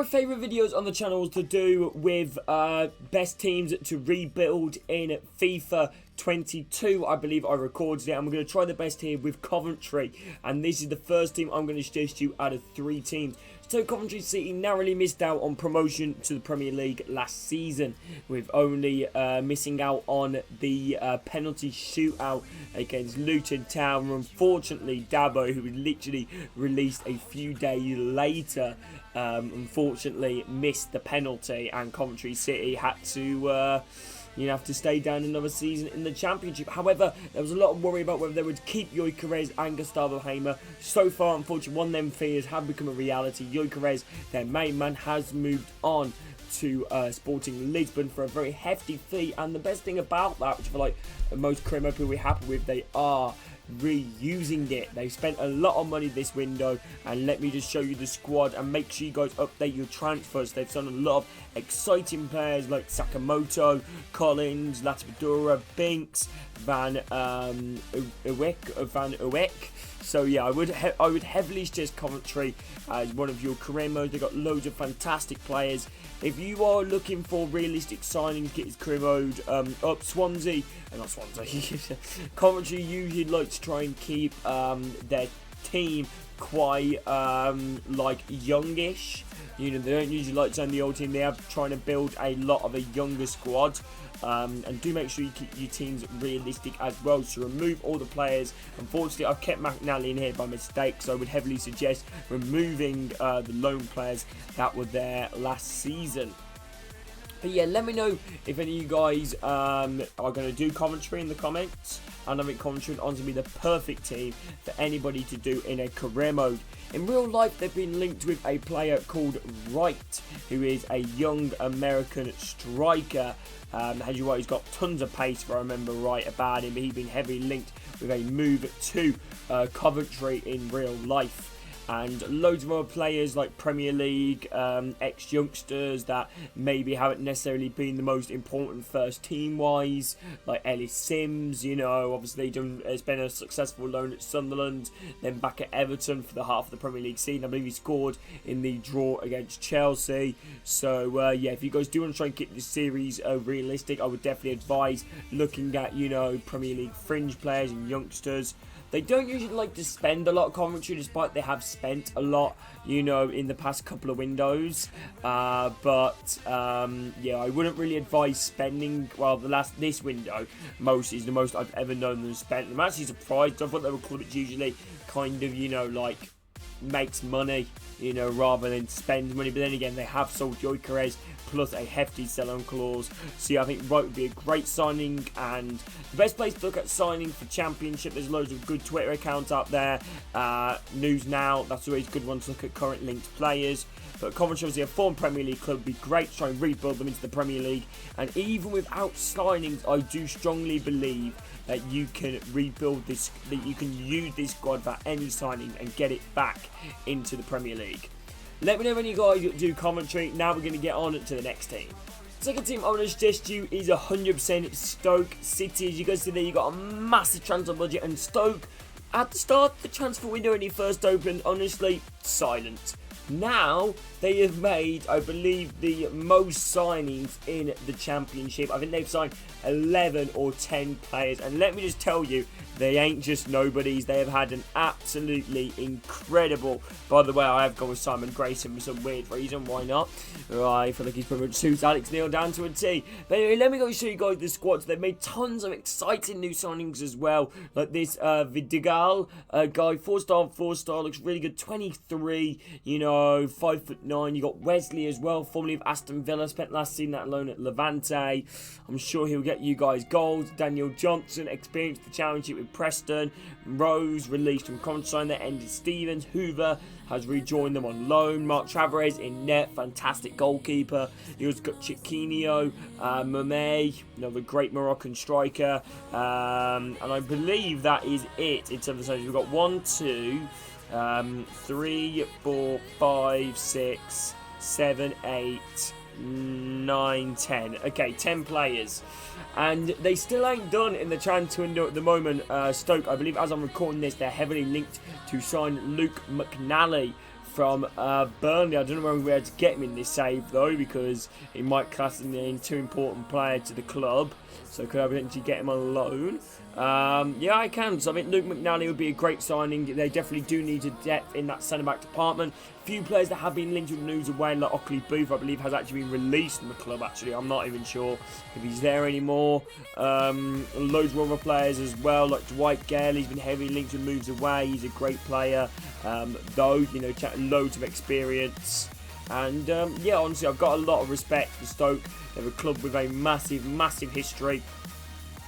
My favourite videos on the channel is to do with best teams to rebuild in FIFA 22. I believe I recorded it. I'm going to try the best here with Coventry, and this is the first team I'm going to suggest you out of 3 teams. So Coventry City narrowly missed out on promotion to the Premier League last season, with only missing out on the penalty shootout against Luton Town. Unfortunately, Dabo, who was literally released a few days later, unfortunately missed the penalty, and Coventry City had to have to stay down another season in the Championship. However, there was a lot of worry about whether they would keep Gyökeres and Gustavo Hamer. So far, unfortunately, one of them fears have become a reality. Gyökeres, their main man, has moved on to Sporting Lisbon for a very hefty fee, and the best thing about that, which I feel like most Cremo people will be happy with, they are reusing it. They've spent a lot of money this window, and let me just show you the squad and make sure you guys update your transfers. They've done a lot of exciting players like Sakamoto, Collins, Latipadura, Binks, Van Uyek. So yeah, I would heavily suggest Coventry as one of your career modes. They've got loads of fantastic players. If you are looking for realistic signings, get his career mode up. Coventry usually like to try and keep their team quite like youngish. You know, they don't usually like to send the old team. They are trying to build a lot of a younger squad. And do make sure you keep your teams realistic as well. So remove all the players. Unfortunately, I've kept McNally in here by mistake, so I would heavily suggest removing the loan players that were there last season. But yeah, let me know if any of you guys are going to do Coventry in the comments. And I think Coventry is to be the perfect team for anybody to do in a career mode. In real life, they've been linked with a player called Wright, who is a young American striker. As you right, he's got tons of pace, if I remember right about him. He's been heavily linked with a move to Coventry in real life. And loads of other players like Premier League, ex-youngsters that maybe haven't necessarily been the most important first team-wise, like Ellis Sims, you know, obviously has been a successful loan at Sunderland, then back at Everton for the half of the Premier League season. I believe he scored in the draw against Chelsea. So, yeah, if you guys do want to try and keep this series realistic, I would definitely advise looking at, you know, Premier League fringe players and youngsters. They don't usually like to spend a lot of Coventry, despite they have spent a lot, you know, in the past couple of windows. Yeah, I wouldn't really advise spending, well, this window is the most I've ever known them spend. I'm actually surprised. I thought they were clubs usually kind of, you know, like, makes money, you know, rather than spend money. But then again, they have sold Gyökeres plus a hefty sell-on clause. So yeah, I think Wright would be a great signing, and the best place to look at signing for Championship. There's loads of good Twitter accounts out there. News Now, that's always a good one to look at current linked players. But Coventry, obviously a former Premier League club, would be great to try and rebuild them into the Premier League. And even without signings, I do strongly believe that you can rebuild this, that you can use this squad for any signing and get it back into the Premier League. Let me know when you guys do Coventry. Now we're going to get on to the next team. Second team I want to suggest you is 100% Stoke City. As you guys see there, you got a massive transfer budget, and Stoke, at the start of the transfer window when he first opened, honestly, silent. Now, they have made, I believe, the most signings in the Championship. I think they've signed 11 or 10 players. And let me just tell you, they ain't just nobodies. They have had an absolutely incredible... By the way, I have gone with Simon Grayson for some weird reason. Why not? I feel like he's pretty much suits Alex Neil down to a T. But anyway, let me go show you guys the squads. They've made tons of exciting new signings as well. Like this Vidigal guy, 4-star, looks really good. 23, you know, 5'9". You got Wesley as well, formerly of Aston Villa, spent last season at loan at Levante. I'm sure he'll get you guys goals. Daniel Johnson experienced the Championship with Preston. Rose released from Coventry, that ended Stevens. Hoover has rejoined them on loan. Mark Tavares in net, fantastic goalkeeper. He also got Chiquinho, Mame, another great Moroccan striker. And I believe that is it in terms of size. We've got 1, 2, 3, 4, 5, 6, 7, 8, 9, 10. Okay, 10 players. And they still ain't done in the transfer window at the moment. Stoke, I believe, as I'm recording this, they're heavily linked to sign Luke McNally from Burnley. I don't know whether we're able to get him in this save though, because he might class him in too important player to the club. So could I potentially get him on loan? Yeah, I can. So I think Luke McNally would be a great signing. They definitely do need a depth in that centre-back department. Few players that have been linked with news away, like Ockley Booth, I believe, has actually been released from the club, actually. I'm not even sure if he's there anymore. Loads of other players as well, like Dwight Gale. He's been heavily linked with moves away. He's a great player, though, you know, loads of experience. And, yeah, honestly, I've got a lot of respect for Stoke. They're a club with a massive, massive history,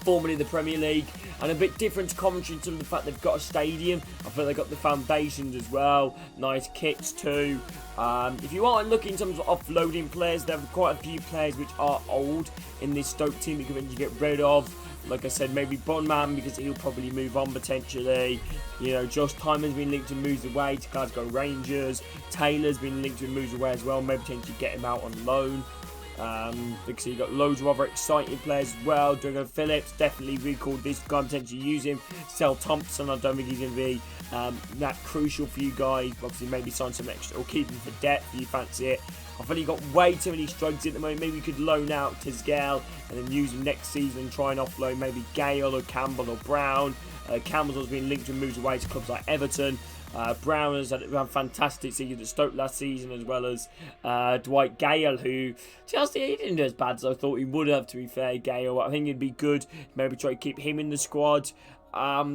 formerly in the Premier League, and a bit different to Coventry in terms of the fact they've got a stadium. I feel they've got the foundations as well, nice kits too. If you are looking in terms of offloading players, there are quite a few players which are old in this Stoke team that you can eventually get rid of. Like I said, maybe Bonman, because he'll probably move on potentially. You know, Josh Tyman's been linked to moves away to Glasgow Rangers. Taylor's been linked to moves away as well, maybe potentially get him out on loan. Because you've got loads of other exciting players as well. Drago Phillips, definitely recalled this guy, potentially use him. Sel Thompson, I don't think he's going to be that crucial for you guys. Obviously, maybe sign some extra or keep him for depth if you fancy it. I feel you've got way too many struggles at the moment. Maybe we could loan out Tisgale and then use him next season and try and offload maybe Gale or Campbell or Brown. Campbell's also been linked and moves away to clubs like Everton. Brown has had a fantastic season at Stoke last season, as well as Dwight Gale, who Chelsea, he didn't do as bad as I thought he would have, to be fair. Gale, I think it'd be good maybe try to keep him in the squad.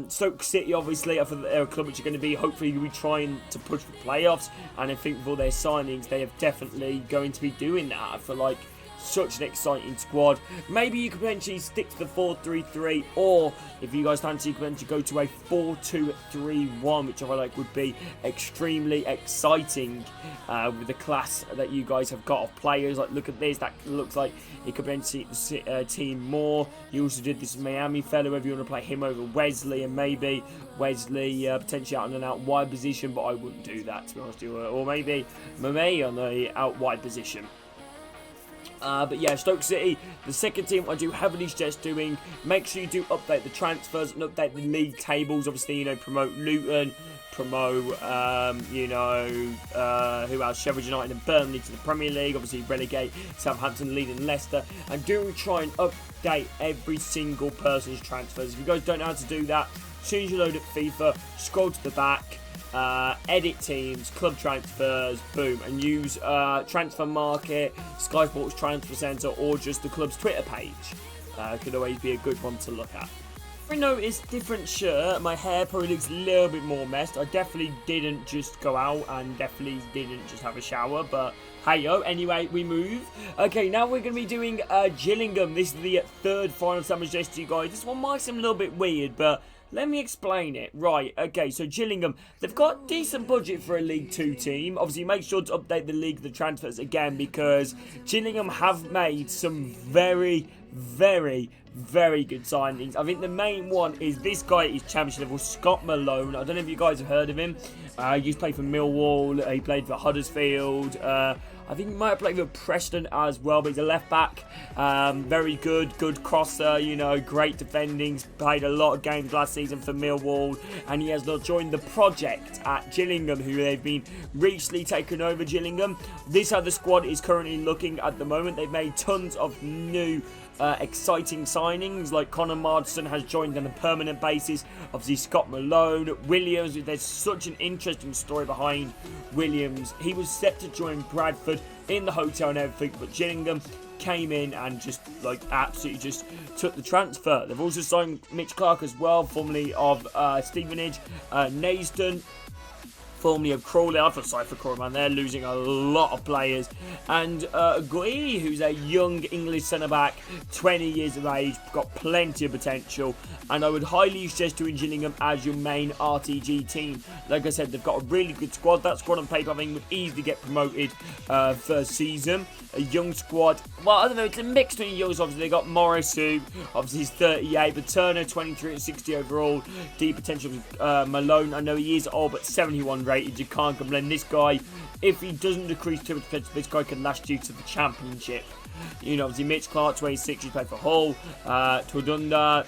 Stoke City, obviously, I think they're a club which are going to be hopefully going to be trying to push for playoffs, and I think with all their signings they are definitely going to be doing that. I feel like such an exciting squad. Maybe you could potentially stick to the 4-3-3, or if you guys fancy, you could potentially go to a 4-2-3-1, which I feel like would be extremely exciting with the class that you guys have got of players. Like, look at this, that looks like it could potentially the team more. You also did this Miami fellow, whether you want to play him over Wesley, and maybe Wesley potentially out on an out wide position, but I wouldn't do that, to be honest with you. Or maybe Mame on the out wide position. But yeah, Stoke City, the second team I do heavily suggest doing. Make sure you do update the transfers and update the league tables. Obviously, you know, promote Luton, promote, you know, who else? Sheffield United and Burnley to the Premier League. Obviously, relegate Southampton, Leeds and Leicester. And do try and update every single person's transfers. If you guys don't know how to do that, as soon as you load up FIFA, scroll to the back. Edit teams, club transfers, boom, and use Transfer Market, Sky Sports Transfer Centre, or just the club's Twitter page. Could always be a good one to look at. I noticed different shirt. My hair probably looks a little bit more messed. I definitely didn't just go out and definitely didn't just have a shower, but hey yo, anyway, we move. Okay, now we're going to be doing Gillingham. This is the third final summer suggest to you guys. This one might seem a little bit weird, but let me explain it. Right, okay, so Gillingham, they've got decent budget for a League 2 team. Obviously, make sure to update the league, the transfers again, because Gillingham have made some very, very, very good signings. I think the main one is this guy is championship level, Scott Malone. I don't know if you guys have heard of him. He used to play for Millwall, he played for Huddersfield, I think he might have played for Preston as well, but he's a left back. Very good crosser, you know, great defending. Played a lot of games last season for Millwall, and he has now joined the project at Gillingham, who they've been recently taken over Gillingham. This is how the squad is currently looking at the moment. They've made tons of new exciting signings, like Connor Marsden has joined on a permanent basis. Obviously Scott Malone, Williams, there's such an interesting story behind Williams. He was set to join Bradford in the hotel and everything, but Gillingham came in and just like absolutely just took the transfer. They've also signed Mitch Clark as well, formerly of Stevenage, Nayston, formerly of Crawley. I feel sorry for Crawley, man. They're losing a lot of players. And Gui, who's a young English centre-back, 20 years of age, got plenty of potential. And I would highly suggest doing Gillingham as your main R2G team. Like I said, they've got a really good squad. That squad on paper, I think, would easily get promoted first season. A young squad. Well, I don't know. It's a mix between youngs. Obviously, they got Morris, who obviously is 38, but Turner, 23 and 60 overall. Deep potential. Malone, I know he is old, but 71 rating. rated. You can't complain. This guy, if he doesn't decrease too much potential, this guy can last you to the championship. You know, obviously Mitch Clark, 26, he's played for Hull. Tordunda,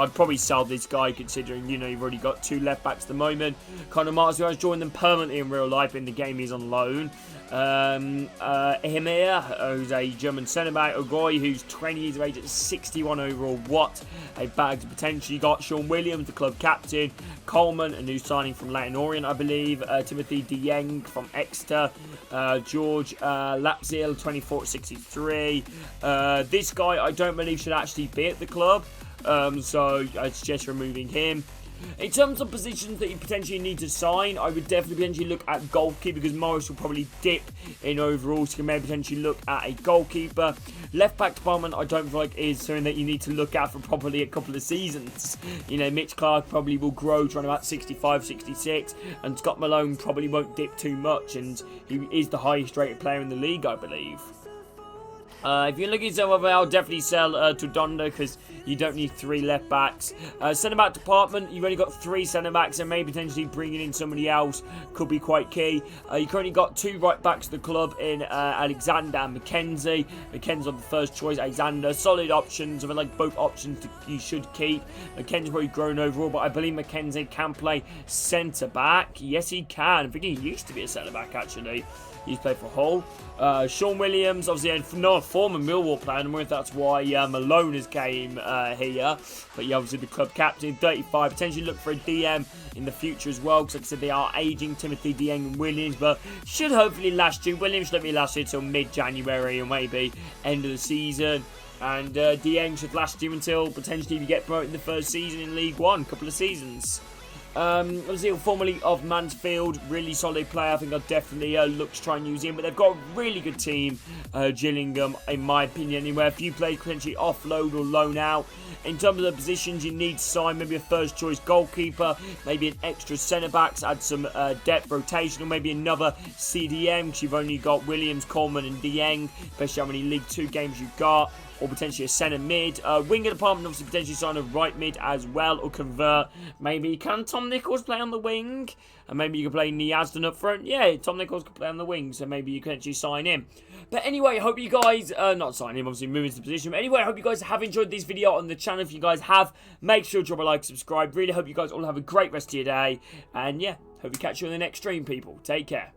I'd probably sell this guy considering, you know, you've already got 2 left backs at the moment. Connor Martial has joined them permanently in real life. In the game, he's on loan. Hemir, who's a German centre-back. Ogoy, who's 20 years of age at 61 overall. What a bag to potentially got. Sean Williams, the club captain. Coleman, a new signing from Leyton Orient, I believe. Timothy Dieng from Exeter. George Lapzil, 24 at 63. This guy, I don't believe, should actually be at the club. So I suggest removing him. In terms of positions that you potentially need to sign, I would definitely potentially look at goalkeeper, because Morris will probably dip in overall, so you can maybe potentially look at a goalkeeper. Left back department, I don't feel like is something that you need to look at for probably a couple of seasons. You know, Mitch Clark probably will grow to around about 65, 66, and Scott Malone probably won't dip too much, and he is the highest rated player in the league, I believe. If you're looking to sell over, I'll definitely sell to Donda, because you don't need 3 left backs. Centre-back department, you've only got 3 centre-backs, and maybe potentially bringing in somebody else could be quite key. You currently got 2 right-backs at the club in Alexander and McKenzie. McKenzie's on the first choice, Alexander. Solid options. I mean, like, both options you should keep. McKenzie's probably grown overall, but I believe McKenzie can play centre-back. Yes, he can. I think he used to be a centre-back, actually. He's played for Hull. Sean Williams, obviously not a former Millwall player. I wonder if that's why Malone has came here. But yeah, obviously the club captain, 35. Potentially look for a DM in the future as well, because like I said, they are aging, Timothy Dieng and Williams, but should hopefully last you. Williams should be last you until mid-January or maybe end of the season. And Dieng should last you until potentially if you get promoted in the first season in League One, couple of seasons. Obviously, formerly of Mansfield, really solid player. I think I'll definitely look to try and use him. But they've got a really good team, Gillingham, in my opinion, anyway. A few players potentially offload or loan out. In terms of the positions you need to sign, maybe a first choice goalkeeper, maybe an extra centre-backs, add some depth rotation, or maybe another CDM, because you've only got Williams, Coleman and Dieng, especially how many League 2 games you've got. Or potentially a centre mid. Winger department, obviously potentially sign a right mid as well, or convert. Maybe can Tom Nichols play on the wing? And maybe you can play Niasden up front. Yeah, Tom Nichols can play on the wing, so maybe you can actually sign him. But anyway, I hope you guys, not sign him, obviously move into the position. But anyway, I hope you guys have enjoyed this video on the channel. If you guys have, make sure to drop a like, subscribe. Really hope you guys all have a great rest of your day. And yeah, hope we catch you in the next stream, people. Take care.